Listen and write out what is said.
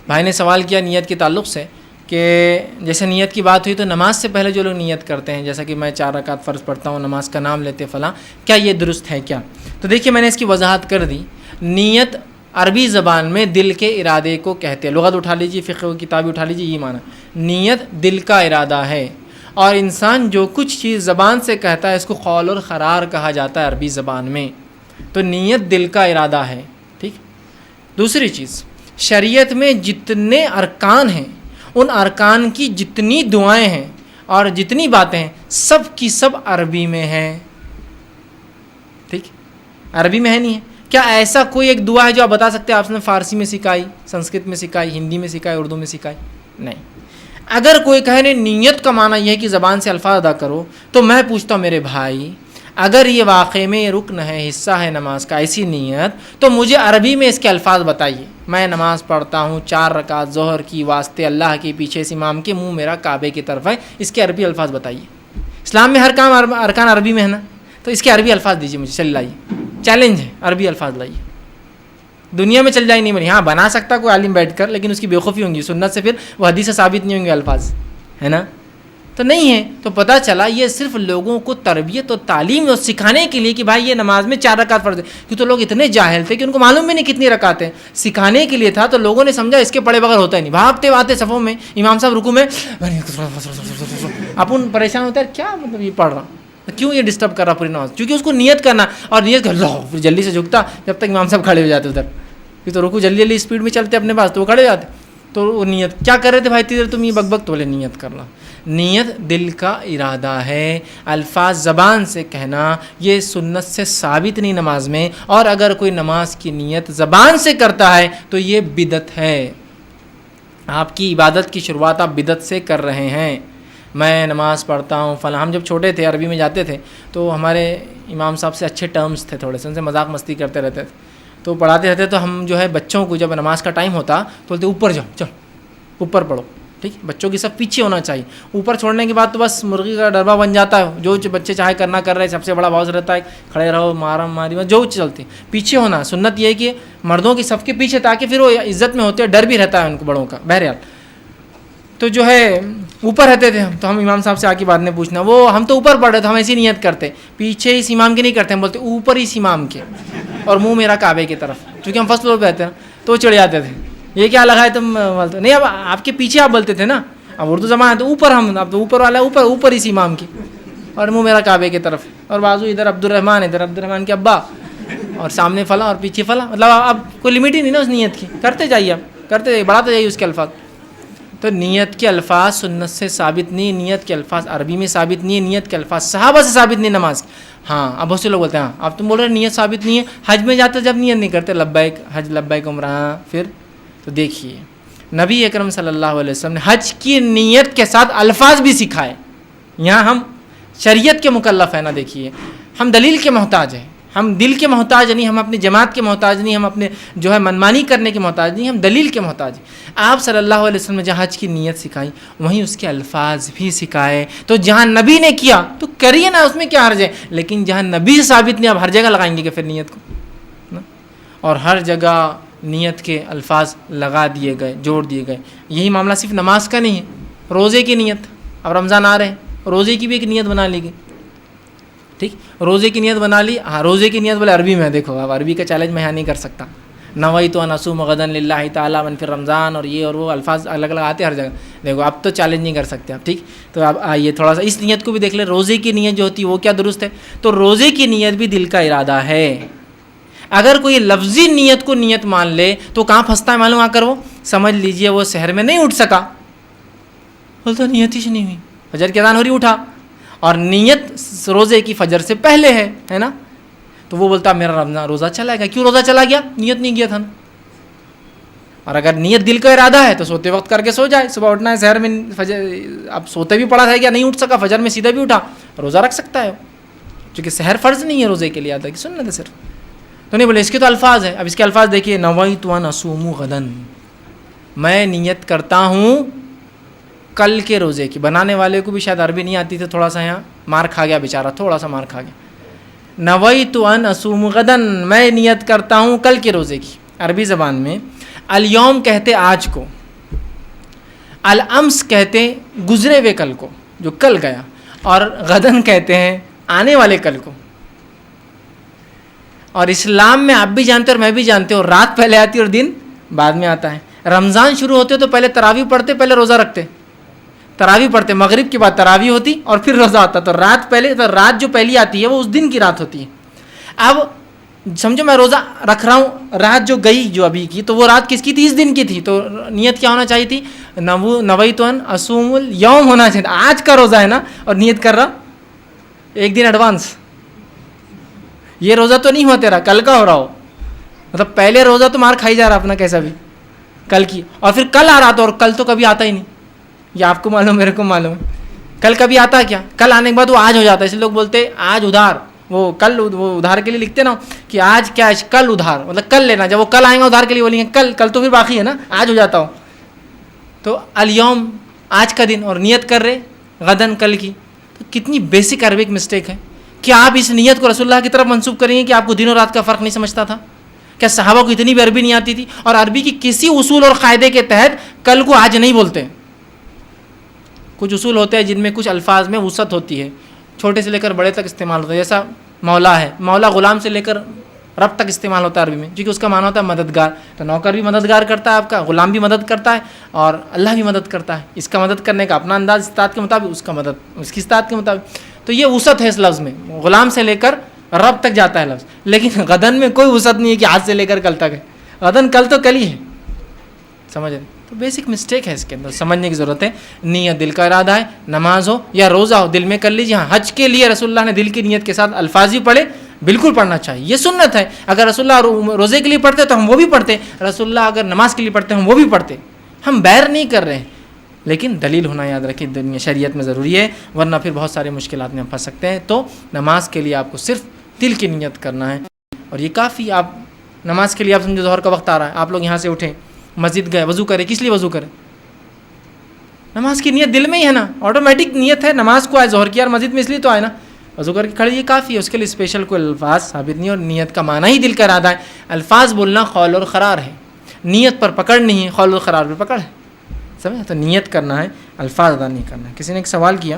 بھائی نے سوال کیا نیت کے تعلق سے کہ جیسے نیت کی بات ہوئی تو نماز سے پہلے جو لوگ نیت کرتے ہیں، جیسا کہ میں 4 رکعت فرض پڑھتا ہوں، نماز کا نام لیتے فلاں، کیا یہ درست ہے کیا؟ تو دیکھیے میں نے اس کی وضاحت کر دی. نیت عربی زبان میں دل کے ارادے کو کہتے ہیں. لغت اٹھا لیجیے، فقہ کی کتابیں اٹھا لیجیے، یہ معنی نیت دل کا ارادہ ہے. اور انسان جو کچھ چیز زبان سے کہتا ہے اس کو قول اور قرار کہا جاتا ہے عربی زبان میں. تو نیت دل کا ارادہ ہے. ٹھیک. دوسری چیز، شریعت میں جتنے ارکان ہیں، ان ارکان کی جتنی دعائیں ہیں اور جتنی باتیں ہیں، سب کی سب عربی میں ہیں. ٹھیک، عربی میں ہے نہیں ہے. کیا ایسا کوئی ایک دعا ہے جو آپ بتا سکتے ہیں آپ نے فارسی میں سکھائی، سنسکرت میں سکھائی، ہندی میں سکھائی، اردو میں سکھائی؟ نہیں. اگر کوئی کہے نہیں نیت کا معنی یہ ہے کہ زبان سے الفاظ ادا کرو، تو میں پوچھتا ہوں میرے بھائی، اگر یہ واقعے میں رکن ہے، حصہ ہے نماز کا ایسی نیت، تو مجھے عربی میں اس کے الفاظ بتائیے. میں نماز پڑھتا ہوں 4 رکعت ظہر کی، واسطے اللہ کے، پیچھے اس امام کے، منہ میرا کعبے کی طرف ہے، اس کے عربی الفاظ بتائیے. اسلام میں ہر کام ارکان عربی میں ہے نا، تو اس کے عربی الفاظ دیجیے مجھے. چل لائیے، چیلنج ہے، عربی الفاظ لائیے. دنیا میں چل جائے نہیں بنی. ہاں بنا سکتا کوئی عالم بیٹھ کر، لیکن اس کی بےخوفی ہوں گی، سنت سے پھر وہ حدیث سے ثابت نہیں ہوں گے الفاظ، ہے نا. تو نہیں ہے. تو پتہ چلا یہ صرف لوگوں کو تربیت اور تعلیم اور سکھانے کے لیے کہ بھائی یہ نماز میں 4 رکعت فرض ہے. کیوں تو لوگ اتنے جاہل تھے کہ ان کو معلوم بھی نہیں کتنی رکعت ہیں. سکھانے کے لیے تھا تو لوگوں نے سمجھا اس کے پڑھے بغیر ہوتا ہی نہیں. بھاگتے بھاگتے صفوں میں امام صاحب رکوع میں اپن پریشان ہوتا ہے، کیا مطلب یہ پڑھ رہا، کیوں یہ ڈسٹرب کر رہا پوری نماز. کیونکہ اس کو نیت کرنا، اور نیت کر لو پھر جلدی سے جھکتا جب تک امام صاحب کھڑے ہو جاتے ادھر. یہ تو رکوع جلدی جلدی اسپیڈ میں چلتے اپنے پاس، تو وہ کھڑے ہو جاتے. تو وہ نیت کیا کر رہے تھے بھائی تیرے تم یہ بک بک؟ تو بولے نیت کر رہا. نیت دل کا ارادہ ہے. الفاظ زبان سے کہنا یہ سنت سے ثابت نہیں نماز میں. اور اگر کوئی نماز کی نیت زبان سے کرتا ہے تو یہ بدعت ہے. آپ کی عبادت کی شروعات آپ بدعت سے کر رہے ہیں. میں نماز پڑھتا ہوں فلاں. ہم جب چھوٹے تھے عربی میں جاتے تھے تو ہمارے امام صاحب سے اچھے ٹرمز تھے، تھوڑے سے ان سے مذاق مستی کرتے رہتے تھے. تو پڑھاتے رہتے تو ہم جو ہے بچوں کو جب نماز کا ٹائم ہوتا تو بولتے اوپر جاؤ، چل اوپر پڑھو. ٹھیک، بچوں کی سب پیچھے ہونا چاہیے. اوپر چھوڑنے کے بعد تو بس مرغی کا ڈربہ بن جاتا ہے. جو بچے چاہے کرنا کر رہے ہیں، سب سے بڑا باؤس رہتا ہے کھڑے رہو، مارم ماری جو چلتے. پیچھے ہونا سنت یہ ہے کہ مردوں کی صف کے پیچھے، تاکہ پھر وہ عزت میں ہوتے ہیں، ڈر بھی رہتا ہے ان کو بڑوں کا. بہرحال تو جو ہے اوپر رہتے تھے ہم. تو ہم امام صاحب سے آ کے بعد میں پوچھنا، وہ ہم تو اوپر پڑھ رہے تھے، ہم ایسی نیت کرتے پیچھے اس امام کی نہیں کرتے، ہم بولتے اوپر اس امام کے اور منہ میرا کعبے کی طرف. چونکہ ہم فرسٹ فلور پہ رہتے ہیں تو وہ چڑھ جاتے تھے، یہ کیا لگا ہے تم بولتے نہیں. اب آپ کے پیچھے آپ بولتے تھے نا، اب اردو زبان ہے تو اوپر. ہم اب تو اوپر والا اوپر اس امام کی اور منہ میرا کعبے کی طرف، اور بازو ادھر عبد الرحمن، ادھر عبد الرحمن کے ابا، اور سامنے فلاں اور پیچھے فلاں. مطلب اب کوئی لمٹ ہی نہیں نا اس نیت کی. کرتے جائیے، آپ کرتے جائیے، بڑھاتے جائیے اس کے الفاظ. تو نیت کے الفاظ سنت سے ثابت نہیں. نیت کے الفاظ عربی میں ثابت نہیں ہے. نیت کے الفاظ صحابہ سے ثابت نہیں نماز کی. ہاں اب بہت سے لوگ بولتے ہیں ہاں اب تم بول رہے نیت ثابت نہیں ہے. حج میں جاتے جب نیت نہیں کرتے لبیک حج لبیک عمرہ. پھر تو دیکھیے نبی اکرم صلی اللہ علیہ وسلم نے حج کی نیت کے ساتھ الفاظ بھی سکھائے. یہاں ہم شریعت کے مکلف ہیں نا. دیکھیے ہم دلیل کے محتاج ہیں، ہم دل کے محتاج نہیں، ہم اپنی جماعت کے محتاج نہیں، ہم اپنے جو ہے منمانی کرنے کے محتاج نہیں، ہم دلیل کے محتاج ہیں. آپ صلی اللہ علیہ وسلم نے جہاں حج کی نیت سکھائی وہیں اس کے الفاظ بھی سکھائے. تو جہاں نبی نے کیا تو کریے نا، اس میں کیا حرج ہے. لیکن جہاں نبی سے ثابت نہیں، آپ ہر جگہ لگائیں گے کہ پھر نیت کو. اور ہر جگہ نیت کے الفاظ لگا دیے گئے، جوڑ دیے گئے. یہی معاملہ صرف نماز کا نہیں ہے، روزے کی نیت. اب رمضان آ رہے ہیں، روزے کی بھی ایک نیت بنا لی گئی. ٹھیک، روزے کی نیت بنا لی. ہاں روزے کی نیت بولے عربی میں. دیکھو اب عربی کا چیلنج میں یہاں نہیں کر سکتا. نویت ان اصوم غدا للہ تعالی من فی رمضان، اور یہ اور وہ الفاظ الگ الگ آتے ہر جگہ. دیکھو اب تو چیلنج نہیں کر سکتے آپ. ٹھیک، تو اب آئیے تھوڑا سا اس نیت کو بھی دیکھ لیں. روزے کی نیت جو ہوتی ہے وہ کیا درست ہے؟ تو روزے کی نیت بھی دل کا ارادہ ہے. اگر کوئی لفظی نیت کو نیت مان لے تو کہاں پھنستا ہے معلوم؟ آ کر وہ سمجھ لیجئے وہ شہر میں نہیں اٹھ سکا، بولتا نیت ہی نہیں ہوئی. فجر کی اذان ہو رہی اٹھا، اور نیت روزے کی فجر سے پہلے ہے نا. تو وہ بولتا میرا رمضان روزہ چلا گیا. کیوں روزہ چلا گیا؟ نیت نہیں کیا تھا نا. اور اگر نیت دل کا ارادہ ہے تو سوتے وقت کر کے سو جائے. صبح اٹھنا ہے شہر میں فجر، اب سوتے بھی پڑا تھا کیا نہیں اٹھ سکا، فجر میں سیدھا بھی اٹھا، روزہ رکھ سکتا ہے. چونکہ سحر فرض نہیں ہے روزے کے لیے، آتا ہے کہ سنت ہے صرف. تو نہیں بولے اس کے تو الفاظ ہیں. اب اس کے الفاظ دیکھیے، نویت ان اصوم غدا، میں نیت کرتا ہوں کل کے روزے کی. بنانے والے کو بھی شاید عربی نہیں آتی تھی، تھوڑا سا یہاں مار کھا گیا بیچارہ، تھوڑا سا مار کھا گیا. نویت ان اصوم غدا، میں نیت کرتا ہوں کل کے روزے کی. عربی زبان میں الیوم کہتے آج کو، الامس کہتے گزرے ہوئے کل کو جو کل گیا، اور غدن کہتے ہیں آنے والے کل کو. اور اسلام میں آپ بھی جانتے اور میں بھی جانتے ہوں، رات پہلے آتی اور دن بعد میں آتا ہے. رمضان شروع ہوتے تو پہلے تراویح پڑھتے، پہلے روزہ رکھتے، تراویح پڑھتے، مغرب کے بعد تراویح ہوتی اور پھر روزہ آتا. تو رات پہلے، تو رات جو پہلی آتی ہے وہ اس دن کی رات ہوتی ہے. اب سمجھو میں روزہ رکھ رہا ہوں، رات جو گئی جو ابھی کی، تو وہ رات کس کی تھی؟ اس دن کی تھی. تو نیت کیا ہونا چاہیے تھی؟ نویت ان اصوم الیوم ہونا چاہیے. آج کا روزہ ہے نا، اور نیت کر رہا ایک دن ایڈوانس. یہ روزہ تو نہیں ہوا تیرا، کل کا ہو رہا ہو. مطلب پہلے روزہ تو مار کھائی جا رہا اپنا کیسا بھی کل کی، اور پھر کل آ رہا تھا، اور کل تو کبھی آتا ہی نہیں. یہ آپ کو معلوم، میرے کو معلوم ہے. کل کبھی آتا ہے کیا؟ کل آنے کے بعد وہ آج ہو جاتا ہے. اس لیے لوگ بولتے آج ادھار، وہ کل، وہ ادھار کے لیے لکھتے نا کہ آج کیا ہے، کل ادھار، مطلب کل لینا. جب وہ کل آئیں گا ادھار کے لیے بولیں گے کل، کل تو پھر باقی ہے نا، آج ہو جاتا ہو. تو الیوم آج کا دن، اور نیت کر رہے غدن کل کی. تو کتنی بیسک عربک مسٹیک ہے. کیا آپ اس نیت کو رسول اللہ کی طرف منسوب کریں گے کہ آپ کو دن اور رات کا فرق نہیں سمجھتا تھا؟ کیا صحابہ کو اتنی بھی عربی نہیں آتی تھی؟ اور عربی کی کسی اصول اور قاعدے کے تحت کل کو آج نہیں بولتے. کچھ اصول ہوتے ہیں جن میں کچھ الفاظ میں وسعت ہوتی ہے، چھوٹے سے لے کر بڑے تک استعمال ہوتا ہے. جیسا مولا ہے، مولا غلام سے لے کر رب تک استعمال ہوتا ہے عربی میں، کیونکہ اس کا معنی ہوتا ہے مددگار. تو نوکر بھی مددگار کرتا ہے آپ کا، غلام بھی مدد کرتا ہے، اور اللہ بھی مدد کرتا ہے. اس کا مدد کرنے کا اپنا انداز استطاعت کے مطابق، اس کا مدد اس کی استطاعت کے مطابق. تو یہ وسعت ہے اس لفظ میں، غلام سے لے کر رب تک جاتا ہے لفظ. لیکن غدن میں کوئی وسعت نہیں ہے کہ آج سے لے کر کل تک ہے. غدن کل تو کل ہی ہے، سمجھ رہے؟ تو بیسک مسٹیک ہے اس کے اندر، سمجھنے کی ضرورت ہے. نیت دل کا ارادہ ہے، نماز ہو یا روزہ ہو دل میں کر لیجیے. ہاں، حج کے لیے رسول اللہ نے دل کی نیت کے ساتھ الفاظ بھی پڑھے، بالکل پڑھنا چاہیے، یہ سنت ہے. اگر رسول اللہ روزے کے لیے پڑھتے تو ہم وہ بھی پڑھتے، رسول اللہ اگر نماز کے لیے پڑھتے ہم وہ بھی پڑھتے. ہم بیر نہیں کر رہے ہیں، لیکن دلیل ہونا یاد رکھیں دنیا شریعت میں ضروری ہے، ورنہ پھر بہت سارے مشکلات میں ہم پھنس سکتے ہیں. تو نماز کے لیے آپ کو صرف دل کی نیت کرنا ہے، اور یہ کافی. آپ نماز کے لیے آپ سمجھو ظہر کا وقت آ رہا ہے، آپ لوگ یہاں سے اٹھیں، مسجد گئے، وضو کرے. کس لیے وضو کرے؟ نماز کی نیت دل میں ہی ہے نا، آٹومیٹک نیت ہے. نماز کو آئے، ظہر کی اور مسجد میں اس لیے تو آئے نا، وضو کر کے کھڑے، یہ کافی ہے. اس کے لیے اسپیشل کوئی الفاظ ثابت نہیں. اور نیت کا معنی ہی دل کا ارادہ ہے. الفاظ بولنا قول اور قرار ہے، نیت پر پکڑ نہیں ہے، قول اور قرار پر پکڑ ہے. سمجھا؟ تو نیت کرنا ہے، الفاظ ادا نہیں کرنا ہے. کسی نے ایک سوال کیا